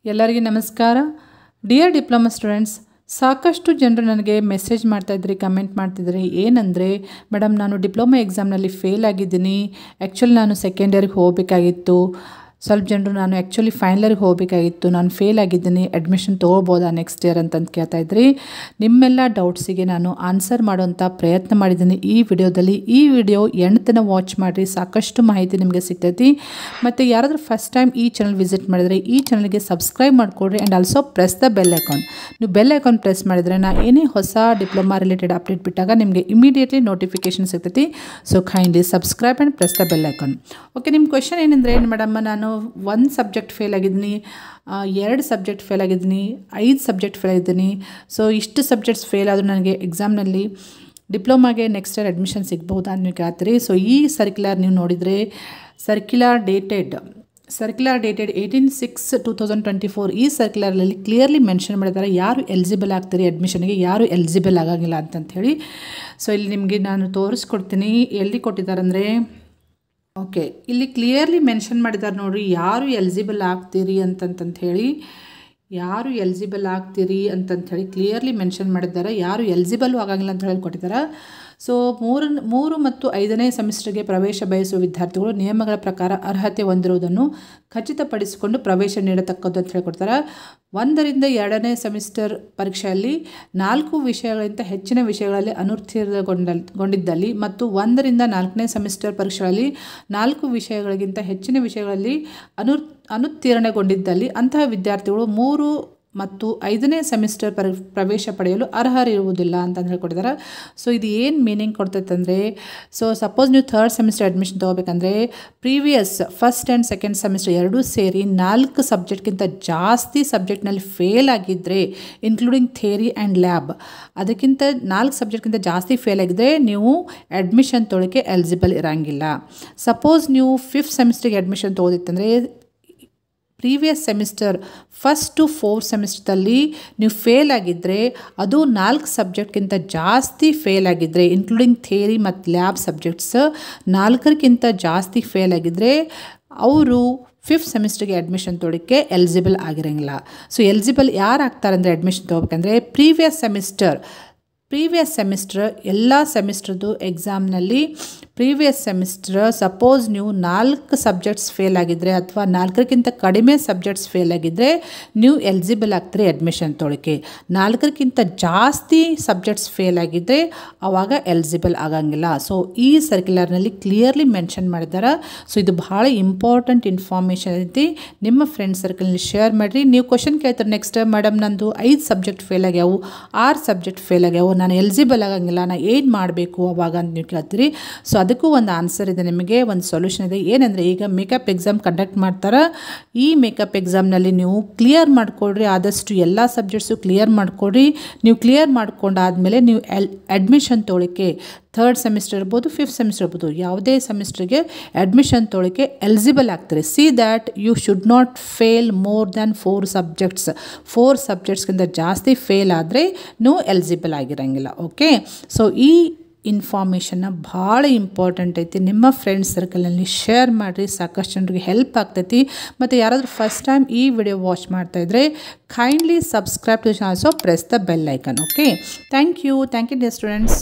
ಎಲ್ಲರಿಗೂ ನಮಸ್ಕಾರ. Dear diploma students, ಸಾಕಷ್ಟು ಜನರು ನನಗೆ ಮೆಸೇಜ್ ಮಾಡ್ತಾಯಿದ್ರಿ, ಕಮೆಂಟ್ ಮಾಡ್ತಿದ್ರಿ. ಏನಂದರೆ, ಮೇಡಮ್ ನಾನು ಡಿಪ್ಲೊಮಾ ಎಕ್ಸಾಮ್ನಲ್ಲಿ ಫೇಲ್ ಆಗಿದ್ದೀನಿ. ಆ್ಯಕ್ಚುಲಿ ನಾನು ಸೆಕೆಂಡ್ ಇಯರ್ಗೆ ಹೋಗಬೇಕಾಗಿತ್ತು. ಸ್ವಲ್ಪ ಜನರು ನಾನು ಆ್ಯಕ್ಚುಲಿ ಫೈನಲ್ ಇಯರ್ಗೆ ಹೋಗಬೇಕಾಗಿತ್ತು, ನಾನು ಫೇಲ್ ಆಗಿದ್ದೀನಿ, ಅಡ್ಮಿಷನ್ ತೊಗೋಬೋದಾ ನೆಕ್ಸ್ಟ್ ಇಯರ್ ಅಂತಂದು ಕೇಳ್ತಾಯಿದ್ರಿ. ನಿಮ್ಮೆಲ್ಲ ಡೌಟ್ಸಿಗೆ ನಾನು ಆನ್ಸರ್ ಮಾಡೋಂಥ ಪ್ರಯತ್ನ ಮಾಡಿದ್ದೀನಿ ಈ ವಿಡಿಯೋದಲ್ಲಿ. ಈ ವಿಡಿಯೋ ಎಂಟನ ವಾಚ್ ಮಾಡಿರಿ, ಸಾಕಷ್ಟು ಮಾಹಿತಿ ನಿಮಗೆ ಸಿಗ್ತೈತಿ. ಮತ್ತು ಯಾರಾದರೂ ಫಸ್ಟ್ ಟೈಮ್ ಈ ಚಾನಲ್ ವಿಸಿಟ್ ಮಾಡಿದರೆ ಈ ಚಾನಲ್ಗೆ ಸಬ್ಸ್ಕ್ರೈಬ್ ಮಾಡಿಕೊಡ್ರಿ and also press the bell icon. ನೀವು ಬೆಲ್ ಐಕಾನ್ ಪ್ರೆಸ್ ಮಾಡಿದರೆ ನಾನು ಏನೇ ಹೊಸ ಡಿಪ್ಲೊಮಾ ರಿಲೇಟೆಡ್ ಅಪ್ಡೇಟ್ ಬಿಟ್ಟಾಗ ನಿಮಗೆ ಇಮಿಡಿಯೇಟ್ಲಿ ನೋಟಿಫಿಕೇಷನ್ ಸಿಗ್ತೈತಿ. So kindly subscribe and press the bell icon. Okay, ನಿಮ್ಮ ಕ್ವೆಶನ್ ಏನಂದರೆ, ಏನು ಮೇಡಮ್ ನಾನು 1 ಸಬ್ಜೆಕ್ಟ್ ಫೇಲ್ ಆಗಿದ್ದೀನಿ, 2 ಸಬ್ಜೆಕ್ಟ್ ಫೇಲ್ ಆಗಿದ್ದೀನಿ, 5 ಸಬ್ಜೆಕ್ಟ್ ಫೇಲ್ ಆಗಿದ್ದೀನಿ. ಸೊ ಇಷ್ಟು ಸಬ್ಜೆಕ್ಟ್ಸ್ ಫೇಲ್ ಆದರೂ ನನಗೆ ಎಕ್ಸಾಮ್ನಲ್ಲಿ ಡಿಪ್ಲೊಮಾಗೆ ನೆಕ್ಸ್ಟ್ ಇಯರ್ ಅಡ್ಮಿಷನ್ ಸಿಗ್ಬಹುದಾ ಅಂತ ನೀವು ಕೇಳ್ತೀರಿ. ಸೊ ಈ ಸರ್ಕ್ಯುಲರ್ ನೀವು ನೋಡಿದರೆ ಸರ್ಕ್ಯುಲರ್ ಡೇಟೆಡ್ 18/6/2024 ಈ ಸರ್ಕ್ಯುಲರಲ್ಲಿ ಕ್ಲಿಯರ್ಲಿ ಮೆನ್ಷನ್ ಮಾಡಿದ್ದಾರೆ ಯಾರು ಎಲಿಜಿಬಲ್ ಆಗ್ತೀರಿ ಅಡ್ಮಿಷನ್ಗೆ, ಯಾರು ಎಲಿಜಿಬಲ್ ಆಗೋಂಗಿಲ್ಲ ಅಂತಂಥೇಳಿ. ಸೊ ಇಲ್ಲಿ ನಿಮಗೆ ನಾನು ತೋರಿಸ್ಕೊಡ್ತೀನಿ. ಎಲ್ಲಿ ಕೊಟ್ಟಿದ್ದಾರೆ ಅಂದರೆ, ಓಕೆ, ಇಲ್ಲಿ ಕ್ಲಿಯರ್ಲಿ ಮೆನ್ಷನ್ ಮಾಡಿದ್ದಾರೆ ನೋಡಿರಿ, ಯಾರು ಎಲಿಜಿಬಲ್ ಆಗ್ತೀರಿ ಅಂತಂಥೇಳಿ, ಯಾರು ಎಲಿಜಿಬಲ್ ಆಗ್ತೀರಿ ಅಂತಂಥೇಳಿ ಕ್ಲಿಯರ್ಲಿ ಮೆನ್ಷನ್ ಮಾಡಿದ್ದಾರೆ. ಯಾರು ಎಲಿಜಿಬಲ್ ಆಗೋಂಗಿಲ್ಲ ಅಂತ ಹೇಳಿ ಕೊಟ್ಟಿದ್ದಾರೆ. ಸೊ 3 ಮತ್ತು 5ನೇ ಸೆಮಿಸ್ಟರ್ಗೆ ಪ್ರವೇಶ ಬಯಸುವ ವಿದ್ಯಾರ್ಥಿಗಳು ನಿಯಮಗಳ ಪ್ರಕಾರ ಅರ್ಹತೆ ಹೊಂದಿರುವುದನ್ನು ಖಚಿತಪಡಿಸಿಕೊಂಡು ಪ್ರವೇಶ ನೀಡತಕ್ಕದ್ದು ಅಂತ ಹೇಳ್ಕೊಡ್ತಾರೆ. 1ರಿಂದ 2ನೇ ಸೆಮಿಸ್ಟರ್ ಪರೀಕ್ಷೆಯಲ್ಲಿ 4 ವಿಷಯಗಳಿಗಿಂತ ಹೆಚ್ಚಿನ ವಿಷಯಗಳಲ್ಲಿ ಅನುತ್ತೀರ್ಣಗೊಂಡಿದ್ದಲ್ಲಿ ಮತ್ತು 1ರಿಂದ 4ನೇ ಸೆಮಿಸ್ಟರ್ ಪರೀಕ್ಷೆಗಳಲ್ಲಿ 4 ವಿಷಯಗಳಿಗಿಂತ ಹೆಚ್ಚಿನ ವಿಷಯಗಳಲ್ಲಿ ಅನುತ್ತೀರ್ಣಗೊಂಡಿದ್ದಲ್ಲಿ ಅಂತಹ ವಿದ್ಯಾರ್ಥಿಗಳು 3 ಮತ್ತು 5ನೇ ಸೆಮಿಸ್ಟರ್ ಪ್ರವೇಶ ಪಡೆಯಲು ಅರ್ಹರಿರುವುದಿಲ್ಲ ಅಂತ ಹೇಳ್ಕೊಟ್ಟಿದ್ದಾರೆ. ಸೊ ಇದು ಏನು ಮೀನಿಂಗ್ ಕೊಡ್ತೈತೆ ಅಂದರೆ, ಸೊ ಸಪೋಸ್ ನೀವು 3rd ಸೆಮಿಸ್ಟರ್ ಅಡ್ಮಿಷನ್ ತೊಗೋಬೇಕಂದ್ರೆ previous first and second semester ಎರಡೂ ಸೇರಿ 4 ಸಬ್ಜೆಕ್ಟ್ಗಿಂತ ಜಾಸ್ತಿ ಸಬ್ಜೆಕ್ಟ್ನಲ್ಲಿ ಫೇಲ್ ಆಗಿದ್ದರೆ, ಇನ್ಕ್ಲೂಡಿಂಗ್ ಥಿಯರಿ ಆ್ಯಂಡ್ ಲ್ಯಾಬ್, ಅದಕ್ಕಿಂತ 4 ಸಬ್ಜೆಕ್ಟ್ಗಿಂತ ಜಾಸ್ತಿ ಫೇಲ್ ಆಗಿದ್ದರೆ ನೀವು ಅಡ್ಮಿಷನ್ ತೊಗೊಳಕ್ಕೆ ಎಲಿಜಿಬಲ್ ಇರೋಂಗಿಲ್ಲ. ಸಪೋಸ್ ನೀವು 5th ಸೆಮಿಸ್ಟರ್ಗೆ ಅಡ್ಮಿಷನ್ ತೊಗೋದಿತ್ತಂದರೆ previous semester 1st to 4th ಸೆಮಿಸ್ಟರ್ದಲ್ಲಿ ನೀವು ಫೇಲ್ ಆಗಿದ್ದರೆ, ಅದು 4 ಸಬ್ಜೆಕ್ಟ್ಗಿಂತ ಜಾಸ್ತಿ ಫೇಲ್ ಆಗಿದ್ದರೆ, ಇನ್ಕ್ಲೂಡಿಂಗ್ ಥಿಯರಿ ಮತ್ತು ಲ್ಯಾಬ್ ಸಬ್ಜೆಕ್ಟ್ಸ್ 4ಕ್ಕಿಂತ ಜಾಸ್ತಿ ಫೇಲ್ ಆಗಿದ್ದರೆ ಅವರು 5th ಸೆಮಿಸ್ಟರ್ಗೆ ಅಡ್ಮಿಷನ್ ತೊಗೊಳಕ್ಕೆ ಎಲಿಜಿಬಲ್ ಆಗಿರೋಂಗಿಲ್ಲ. ಸೊ ಎಲಿಜಿಬಲ್ ಯಾರು ಆಗ್ತಾರೆ ಅಂದರೆ ಅಡ್ಮಿಷನ್ ತೊಗೋಬೇಕಂದ್ರೆ ಪ್ರೀವಿಯಸ್ ಸೆಮಿಸ್ಟರ್ ಎಲ್ಲ ಸೆಮಿಸ್ಟರ್ದು ಎಕ್ಸಾಮ್ನಲ್ಲಿ ಪ್ರೀವಿಯಸ್ ಸೆಮಿಸ್ಟರ್ ಸಪೋಸ್ ನೀವು 4 ಸಬ್ಜೆಕ್ಟ್ಸ್ ಫೇಲ್ ಆಗಿದ್ದರೆ ಅಥವಾ 4ಕ್ಕಿಂತ ಕಡಿಮೆ ಸಬ್ಜೆಕ್ಟ್ಸ್ ಫೇಲ್ ಆಗಿದ್ದರೆ ನೀವು ಎಲಿಜಿಬಲ್ ಆಗ್ತೀರಿ ಅಡ್ಮಿಷನ್ ತೊಗೊಳಕ್ಕೆ. 4ಕ್ಕಿಂತ ಜಾಸ್ತಿ ಸಬ್ಜೆಕ್ಟ್ಸ್ ಫೇಲ್ ಆಗಿದ್ದರೆ ಆವಾಗ ಎಲಿಜಿಬಲ್ ಆಗೋಂಗಿಲ್ಲ. ಸೊ ಈ ಸರ್ಕ್ಯುಲರ್ನಲ್ಲಿ ಕ್ಲಿಯರ್ಲಿ ಮೆನ್ಷನ್ ಮಾಡಿದ್ದಾರೆ. ಸೊ ಇದು ಭಾಳ ಇಂಪಾರ್ಟೆಂಟ್ ಇನ್ಫಾರ್ಮೇಷನ್ ಐತಿ. ನಿಮ್ಮ ಫ್ರೆಂಡ್ ಸರ್ಕಲ್ನಲ್ಲಿ ಶೇರ್ ಮಾಡಿರಿ. ನೀವು ಕ್ವಶನ್ ಕೇಳ್ತಾರೆ ನೆಕ್ಸ್ಟ್, ಮೇಡಮ್ ನಂದು 5 ಸಬ್ಜೆಕ್ಟ್ ಫೇಲ್ ಆಗ್ಯಾವು, 6 ಸಬ್ಜೆಕ್ಟ್ ಫೇಲ್ ಆಗ್ಯಾವು, ನಾನು ಎಲಿಜಿಬಲ್ ಆಗೋಂಗಿಲ್ಲ, ನಾನು ಏನು ಮಾಡಬೇಕು ಅವಾಗ ಅಂತ ನೀವು ಕೇಳ್ತೀರಿ. ಸೊ ಅದಕ್ಕೂ ಒಂದು ಆನ್ಸರ್ ಇದೆ, ನಿಮಗೆ ಒಂದು ಸೊಲ್ಯೂಷನ್ ಇದೆ. ಏನಂದರೆ, ಈಗ ಮೇಕಪ್ ಎಕ್ಸಾಮ್ ಕಂಡಕ್ಟ್ ಮಾಡ್ತಾರೆ. ಈ ಮೇಕಪ್ ಎಕ್ಸಾಮ್ನಲ್ಲಿ ನೀವು ಕ್ಲಿಯರ್ ಮಾಡಿಕೊಡ್ರಿ, ಆದಷ್ಟು ಎಲ್ಲ ಸಬ್ಜೆಕ್ಟ್ಸು ಕ್ಲಿಯರ್ ಮಾಡಿಕೊಡ್ರಿ. ನೀವು ಕ್ಲಿಯರ್ ಮಾಡ್ಕೊಂಡಾದಮೇಲೆ ನೀವು ಅಡ್ಮಿಷನ್ ತೊಗೊಳಕ್ಕೆ 3rd ಸೆಮಿಸ್ಟರ್ ಇರ್ಬೋದು, 5th ಸೆಮಿಸ್ಟರ್ ಇರ್ಬೋದು, ಯಾವುದೇ ಸೆಮಿಸ್ಟರ್ಗೆ ಅಡ್ಮಿಷನ್ ತೊಗೊಳಕ್ಕೆ ಎಲಿಜಿಬಲ್ ಆಗ್ತಾರೆ. See that you should not fail more than 4 subjects. 4 ಸಬ್ಜೆಕ್ಟ್ಸ್ಗಿಂತ ಜಾಸ್ತಿ ಫೇಲ್ ಆದರೆ ನೀವು ಎಲಿಜಿಬಲ್ ಆಗಿರೋಂಗಿಲ್ಲ. ಓಕೆ, ಸೊ ಈ ಇನ್ಫಾರ್ಮೇಷನ್ನ ಭಾಳ ಇಂಪಾರ್ಟೆಂಟ್ ಐತಿ. ನಿಮ್ಮ ಫ್ರೆಂಡ್ಸ್ ಸರ್ಕಲ್ನಲ್ಲಿ ಶೇರ್ ಮಾಡಿರಿ, ಸಾಕಷ್ಟು ಜನರಿಗೆ ಹೆಲ್ಪ್ ಆಗ್ತೈತಿ. ಮತ್ತು ಯಾರಾದರೂ ಫಸ್ಟ್ ಟೈಮ್ ಈ ವಿಡಿಯೋ ವಾಚ್ ಮಾಡ್ತಾಯಿದ್ರೆ kindly subscribe to channel, so press the bell icon. Okay, thank you dear students.